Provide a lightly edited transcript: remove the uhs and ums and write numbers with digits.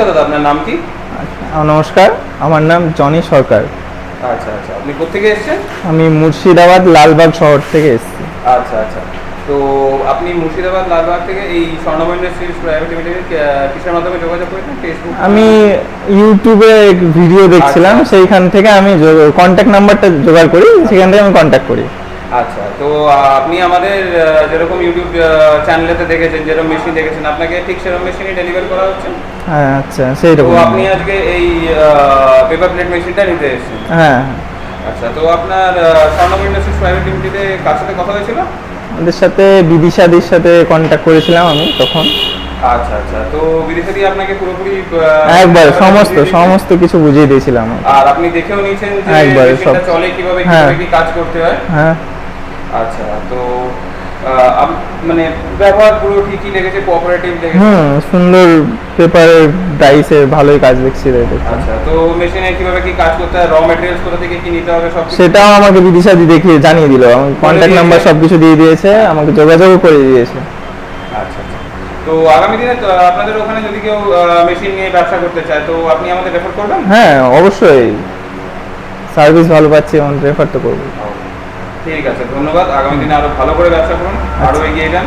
দাদা, আপনার নাম কি? নমস্কার, আমার নাম জনি সরকার। আচ্ছা আচ্ছা, আপনি কোথেকে এসেছেন? আমি মুর্শিদাবাদ লালবাগ শহর থেকে এসেছি। আচ্ছা আচ্ছা, তো আপনি মুর্শিদাবাদ লালবাগ থেকে এই স্বর্ণাভা ইন্ডাস্ট্রিজ প্রাইভেট লিমিটেড কিসের মাধ্যমে যোগাযোগ করেছেন? ফেসবুক? আমি ইউটিউবে ভিডিও দেখছিলাম, আচ্ছা। সেইখান থেকে আমি কন্ট্যাক্ট নাম্বারটা জোগাড় করি, সেখান থেকে আমি কন্ট্যাক্ট করি। আচ্ছা, তো আপনি আমাদের যেরকম ইউটিউব চ্যানেলেতে দেখেছেন, যেরকম মেশিন দেখেছেন, আপনাকে ঠিক সেরকম মেশিনই ডেলিভারি করা হচ্ছে। হ্যাঁ, আচ্ছা, তো সেইরকম। আপনি আজকে এই পেপার প্লেট মেশিনটা নিতে এসেছেন। হ্যাঁ, আচ্ছা, তো আপনার স্বর্ণাভা ইন্ডাস্ট্রিজ প্রাইভেট লিমিটেডে কার সাথে কথা হয়েছিল? ওদের সাথে বিদিশাদির সাথে কন্ট্যাক্ট করেছিলাম আমি তখন। আচ্ছা আচ্ছা, তো বিদেশি আপনাকে পুরোপুরি একবার সমস্ত কিছু বুঝিয়ে দিয়েছিলাম। আর আপনি দেখেও নিয়েছেন যে একবার সব চলে কিভাবে হ্যাঁ কি কাজ করতে হয়। হ্যাঁ। আচ্ছা, তো মানে ব্যবহার পুরো ঠিকই লেগেছে, কোঅপারেটিভ লেগেছে। সুন্দর পেপারের ডাইসে ভালোই কাজ দেখছি। আচ্ছা, তো মেশিনে কিভাবে কি কাজ করতে হয়, র ম্যাটেরিয়ালস কোথা থেকে কি নিতে হবে সব সেটাও আমাকে বিদিশাদি দেখিয়ে জানিয়ে দিল, কন্ট্যাক্ট নাম্বার সবকিছু দিয়ে দিয়েছে, আমাকে যোগাযোগও করে দিয়েছে। আচ্ছা আচ্ছা, তো আগামী দিনে আপনাদের ওখানে যদি কেউ মেশিন নিয়ে ব্যবসা করতে চায়, তো আপনি আমাদের রেফার করবেন? হ্যাঁ, অবশ্যই, সার্ভিস ভালো পাচ্ছি, আমার রেফার তো করবো। ঠিক আছে, ধন্যবাদ। আগামী দিনে আরো ভালো করে ব্যবসা করুন, আরো এগিয়ে যান।